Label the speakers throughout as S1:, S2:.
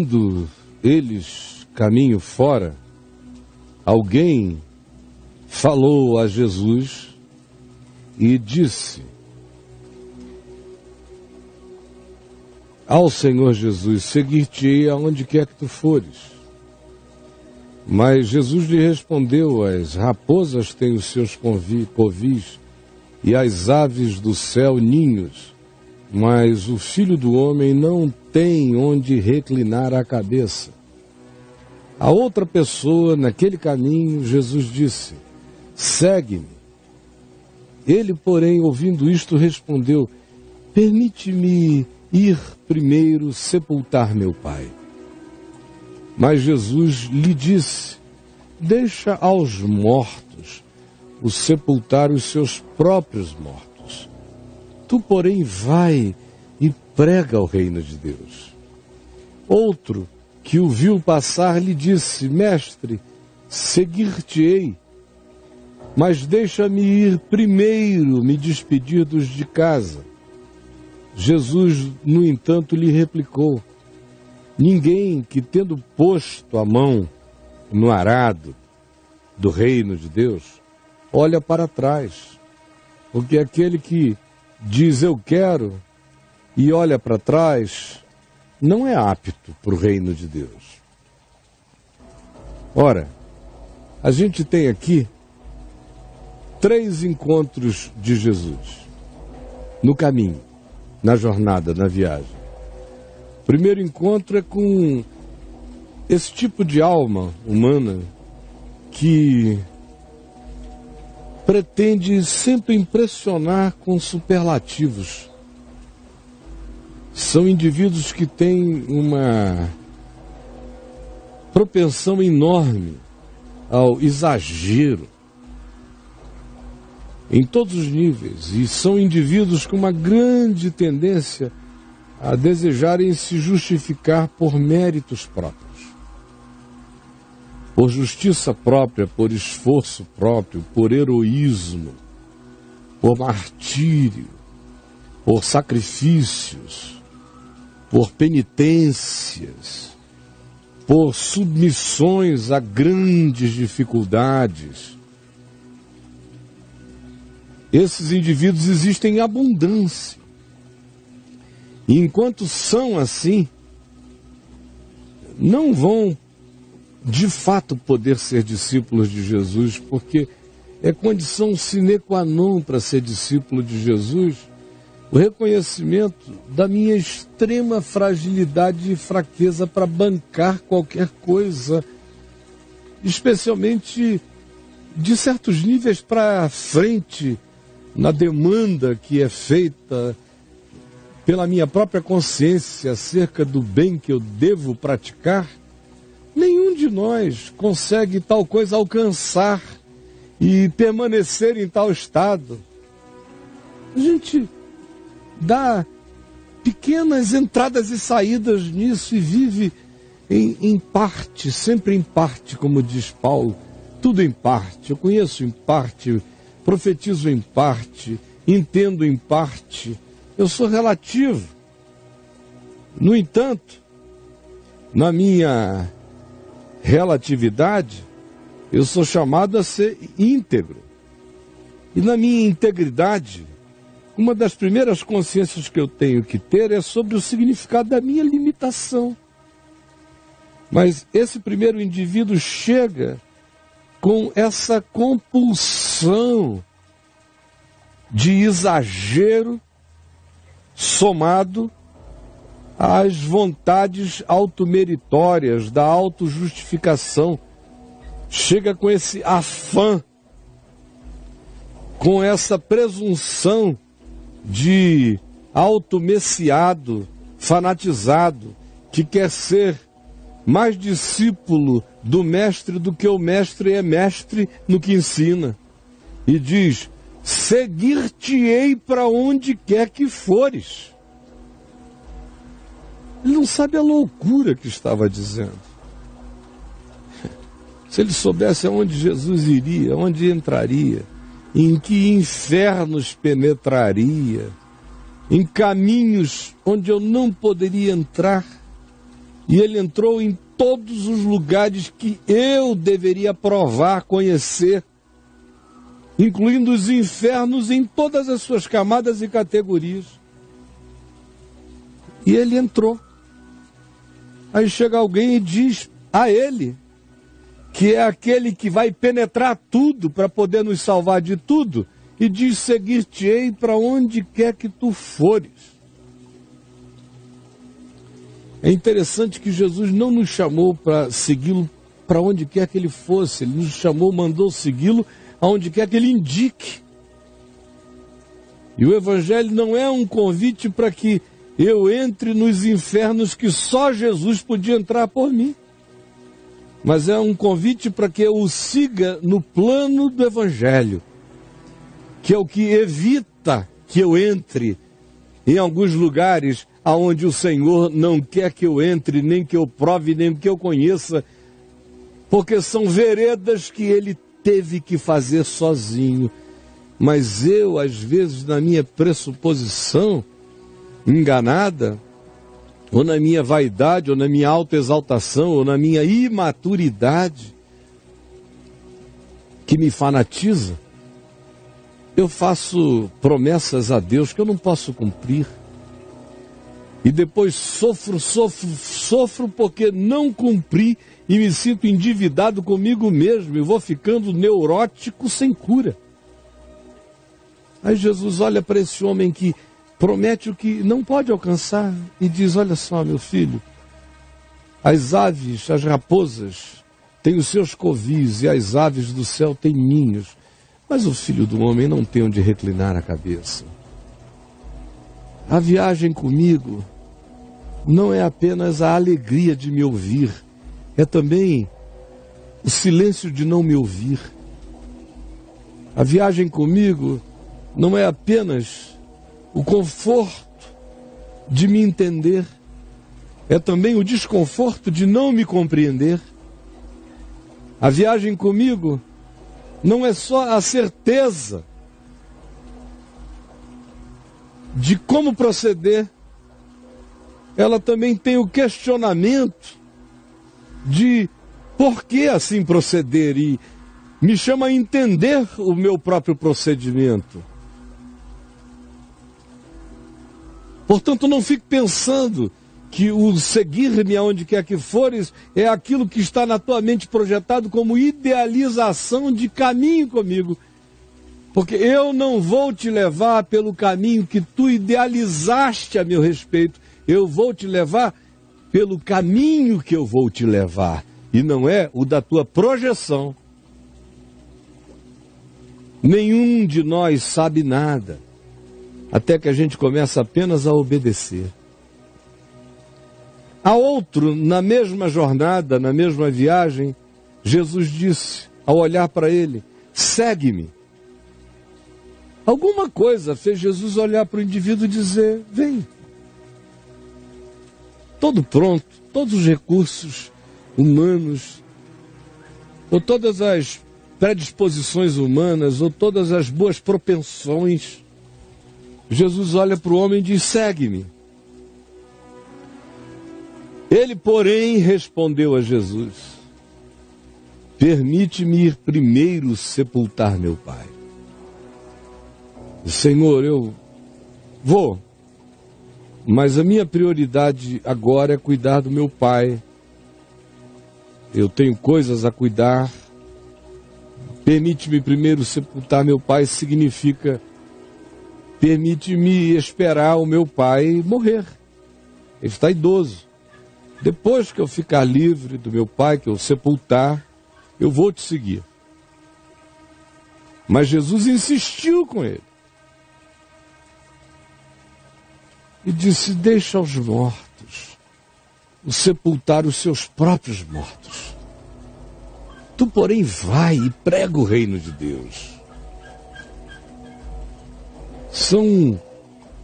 S1: Estando eles caminho fora, alguém falou a Jesus e disse ao Senhor Jesus: seguir-te-ei aonde quer que tu fores. Mas Jesus lhe respondeu: as raposas têm os seus covis e as aves do céu ninhos, mas o Filho do Homem não tem onde reclinar a cabeça. A outra pessoa, naquele caminho, Jesus disse: segue-me. Ele, porém, ouvindo isto, respondeu: permite-me ir primeiro sepultar meu pai. Mas Jesus lhe disse: deixa aos mortos o sepultar os seus próprios mortos. Tu, porém, vai e prega o reino de Deus. Outro, que o viu passar, lhe disse: mestre, seguir-te-ei, mas deixa-me ir primeiro me despedir dos de casa. Jesus, no entanto, lhe replicou: ninguém que, tendo posto a mão no arado do reino de Deus, olha para trás, porque aquele que diz eu quero e olha para trás não é apto para o reino de Deus. Ora, a gente tem aqui 3 encontros de Jesus no caminho, na jornada, na viagem. O primeiro encontro é com esse tipo de alma humana que pretende sempre impressionar com superlativos. São indivíduos que têm uma propensão enorme ao exagero em todos os níveis, e são indivíduos com uma grande tendência a desejarem se justificar por méritos próprios, por justiça própria, por esforço próprio, por heroísmo, por martírio, por sacrifícios, por penitências, por submissões a grandes dificuldades. Esses indivíduos existem em abundância. E enquanto são assim, não vão de fato poder ser discípulos de Jesus, porque é condição sine qua non para ser discípulo de Jesus o reconhecimento da minha extrema fragilidade e fraqueza para bancar qualquer coisa, especialmente de certos níveis para frente, na demanda que é feita pela minha própria consciência acerca do bem que eu devo praticar. Nenhum de nós consegue tal coisa alcançar e permanecer em tal estado. A gente dá pequenas entradas e saídas nisso e vive em parte, sempre em parte, como diz Paulo. Tudo em parte. Eu conheço em parte, profetizo em parte, entendo em parte. Eu sou relativo. No entanto, na minha relatividade, eu sou chamado a ser íntegro. E na minha integridade, uma das primeiras consciências que eu tenho que ter é sobre o significado da minha limitação. Mas esse primeiro indivíduo chega com essa compulsão de exagero somado às vontades automeritórias da autojustificação. Chega com esse afã, com essa presunção de automessiado, fanatizado, que quer ser mais discípulo do mestre do que o mestre é mestre no que ensina. E diz: seguir-te-ei para onde quer que fores. Ele não sabe a loucura que estava dizendo. Se ele soubesse aonde Jesus iria, onde entraria, em que infernos penetraria, em caminhos onde eu não poderia entrar, E ele entrou em todos os lugares que eu deveria provar, conhecer, incluindo os infernos em todas as suas camadas e categorias. E ele entrou. Aí chega alguém e diz a ele, que é aquele que vai penetrar tudo para poder nos salvar de tudo, e diz: seguir-te-ei para onde quer que tu fores. É interessante que Jesus não nos chamou para segui-lo para onde quer que ele fosse. Ele nos chamou, mandou segui-lo aonde quer que ele indique. E o Evangelho não é um convite para que eu entre nos infernos que só Jesus podia entrar por mim, mas é um convite para que eu o siga no plano do Evangelho, que é o que evita que eu entre em alguns lugares aonde o Senhor não quer que eu entre, nem que eu prove, nem que eu conheça, porque são veredas que ele teve que fazer sozinho. Mas eu, às vezes, na minha pressuposição enganada, ou na minha vaidade, ou na minha autoexaltação, ou na minha imaturidade, que me fanatiza, eu faço promessas a Deus que eu não posso cumprir. E depois sofro porque não cumpri e me sinto endividado comigo mesmo e vou ficando neurótico sem cura. Aí Jesus olha para esse homem que promete o que não pode alcançar e diz: olha só, meu filho, as aves, as raposas têm os seus covis e as aves do céu têm ninhos, mas o filho do homem não tem onde reclinar a cabeça. A viagem comigo não é apenas a alegria de me ouvir, é também o silêncio de não me ouvir. A viagem comigo não é apenas o conforto de me entender, é também o desconforto de não me compreender. A viagem comigo não é só a certeza de como proceder, ela também tem o questionamento de por que assim proceder e me chama a entender o meu próprio procedimento. Portanto, não fique pensando que o seguir-me aonde quer que fores é aquilo que está na tua mente projetado como idealização de caminho comigo. Porque eu não vou te levar pelo caminho que tu idealizaste a meu respeito. Eu vou te levar pelo caminho que eu vou te levar. E não é o da tua projeção. Nenhum de nós sabe nada, até que a gente começa apenas a obedecer. A outro, na mesma jornada, na mesma viagem, Jesus disse, ao olhar para ele: segue-me. Alguma coisa fez Jesus olhar para o indivíduo e dizer: vem. Todo pronto, todos os recursos humanos, ou todas as predisposições humanas, ou todas as boas propensões, Jesus olha para o homem e diz: segue-me. Ele, porém, respondeu a Jesus: permite-me ir primeiro sepultar meu pai. Senhor, eu vou, mas a minha prioridade agora é cuidar do meu pai. Eu tenho coisas a cuidar. Permite-me primeiro sepultar meu pai significa: permite-me esperar o meu pai morrer. Ele está idoso. Depois que eu ficar livre do meu pai, que eu sepultar, eu vou te seguir. Mas Jesus insistiu com ele. E disse: deixa aos mortos o sepultar os seus próprios mortos. Tu, porém, vai e prega o reino de Deus. São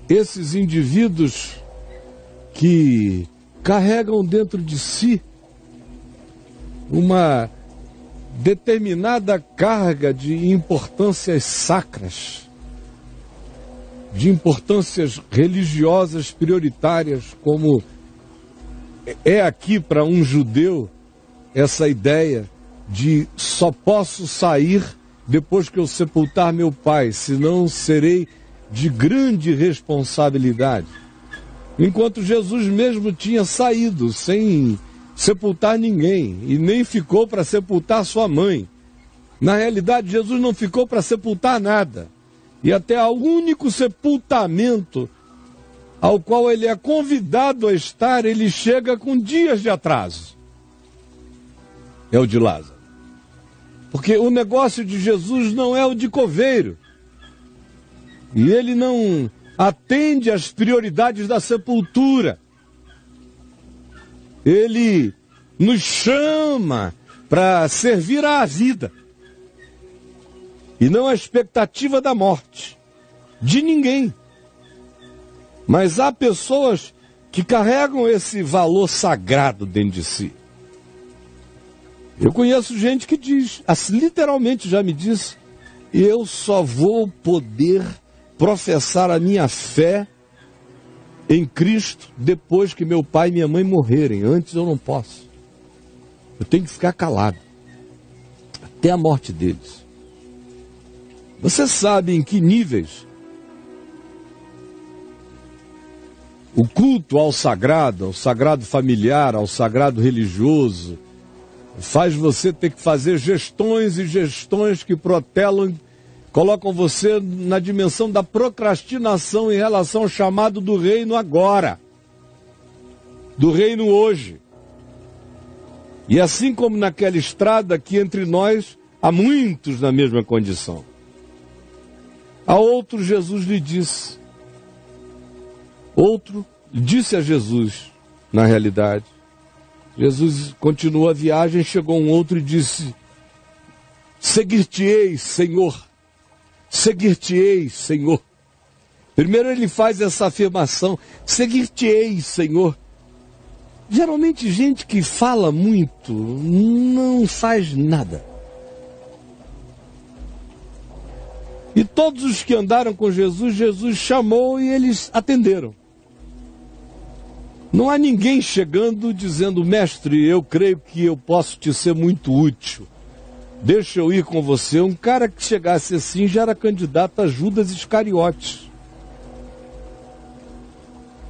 S1: esses indivíduos que carregam dentro de si uma determinada carga de importâncias sacras, de importâncias religiosas prioritárias, como é aqui para um judeu essa ideia de só posso sair depois que eu sepultar meu pai, senão serei de grande responsabilidade. Enquanto Jesus mesmo tinha saído sem sepultar ninguém e nem ficou para sepultar sua mãe. Na realidade, Jesus não ficou para sepultar nada. E até ao único sepultamento ao qual ele é convidado a estar, ele chega com dias de atraso. É o de Lázaro. Porque o negócio de Jesus não é o de coveiro. E ele não atende às prioridades da sepultura. Ele nos chama para servir à vida. E não à expectativa da morte. De ninguém. Mas há pessoas que carregam esse valor sagrado dentro de si. Eu conheço gente que diz, literalmente já me disse, eu só vou poder professar a minha fé em Cristo depois que meu pai e minha mãe morrerem. Antes eu não posso. Eu tenho que ficar calado. Até a morte deles. Você sabe em que níveis o culto ao sagrado familiar, ao sagrado religioso, faz você ter que fazer gestões e gestões que protelam, colocam você na dimensão da procrastinação em relação ao chamado do reino agora, do reino hoje. E assim como naquela estrada que entre nós há muitos na mesma condição. A outro Jesus lhe disse, outro disse a Jesus, na realidade. Jesus continuou a viagem, chegou um outro e disse, seguir-te-ei, Senhor, seguir-te-ei, Senhor. Primeiro ele faz essa afirmação, seguir-te-ei, Senhor. Geralmente gente que fala muito não faz nada. E todos os que andaram com Jesus, Jesus chamou e eles atenderam. Não há ninguém chegando dizendo, mestre, eu creio que eu posso te ser muito útil. Deixa eu ir com você. Um cara que chegasse assim já era candidato a Judas Iscariotes.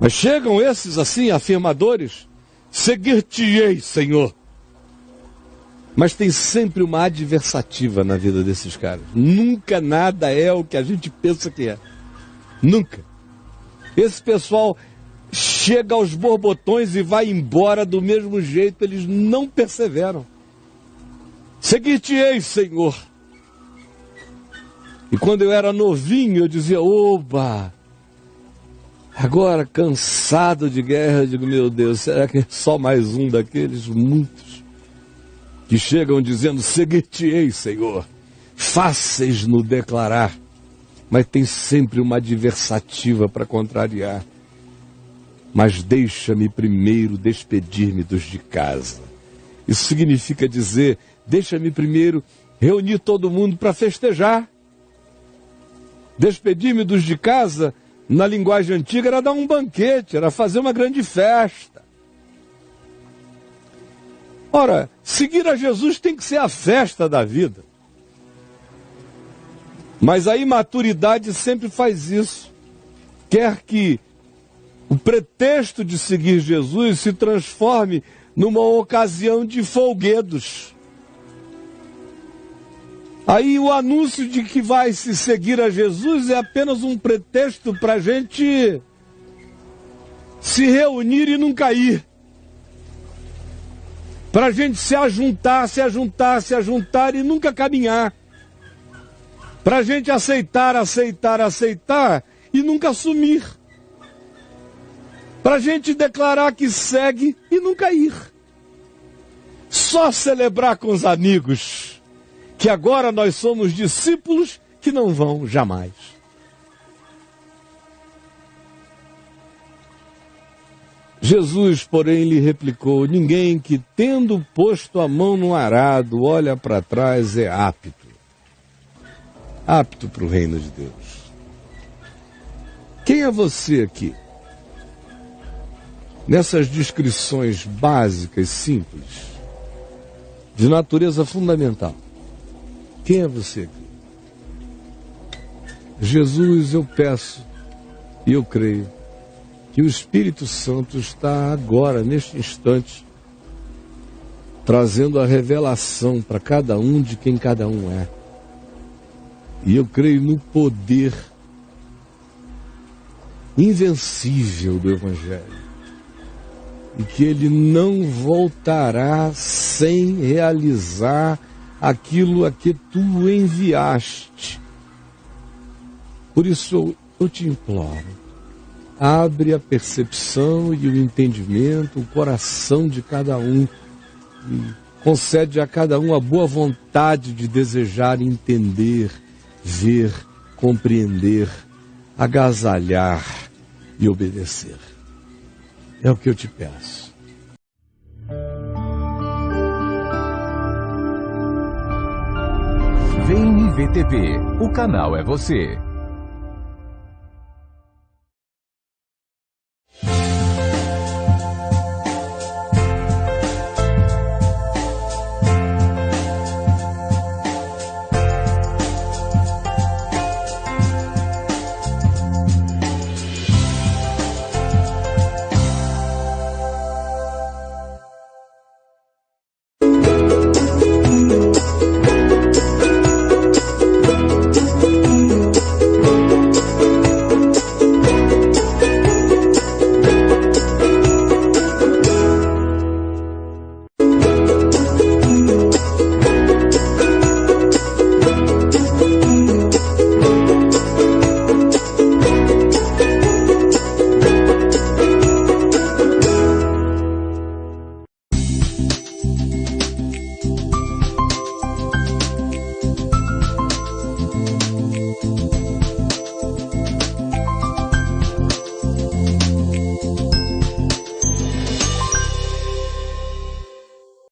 S1: Mas chegam esses assim, afirmadores, seguir-te-ei, Senhor. Mas tem sempre uma adversativa na vida desses caras. Nunca nada é o que a gente pensa que é. Nunca. Esse pessoal chega aos borbotões e vai embora do mesmo jeito, eles não perseveram. Seguir-te-ei, Senhor. E quando eu era novinho, eu dizia, oba, agora cansado de guerra, eu digo, meu Deus, será que é só mais um daqueles muitos que chegam dizendo, seguir-te-ei, Senhor, fáceis-no declarar, mas tem sempre uma adversativa para contrariar. Mas deixa-me primeiro despedir-me dos de casa. Isso significa dizer, deixa-me primeiro reunir todo mundo para festejar. Despedir-me dos de casa, na linguagem antiga, era dar um banquete, era fazer uma grande festa. Ora, seguir a Jesus tem que ser a festa da vida. Mas a imaturidade sempre faz isso. Quer que o pretexto de seguir Jesus se transforme numa ocasião de folguedos. Aí o anúncio de que vai se seguir a Jesus é apenas um pretexto para a gente se reunir e não cair. Para a gente se ajuntar e nunca caminhar. Para a gente aceitar e nunca assumir. Para a gente declarar que segue e nunca ir. Só celebrar com os amigos que agora nós somos discípulos que não vão jamais. Jesus, porém, lhe replicou, ninguém que, tendo posto a mão no arado, olha para trás, é apto para o reino de Deus. Quem é você aqui? nessas descrições básicas, simples, de natureza fundamental. Quem é você? Jesus, eu peço e eu creio que o Espírito Santo está agora, neste instante, trazendo a revelação para cada um de quem cada um é. E eu creio no poder invencível do Evangelho. E que ele não voltará sem realizar aquilo a que tu enviaste. Por isso eu te imploro, abre a percepção e o entendimento, o coração de cada um, e concede a cada um a boa vontade de desejar entender, ver, compreender, agasalhar e obedecer. É o que eu te peço.
S2: Vem IVTV, o canal é você.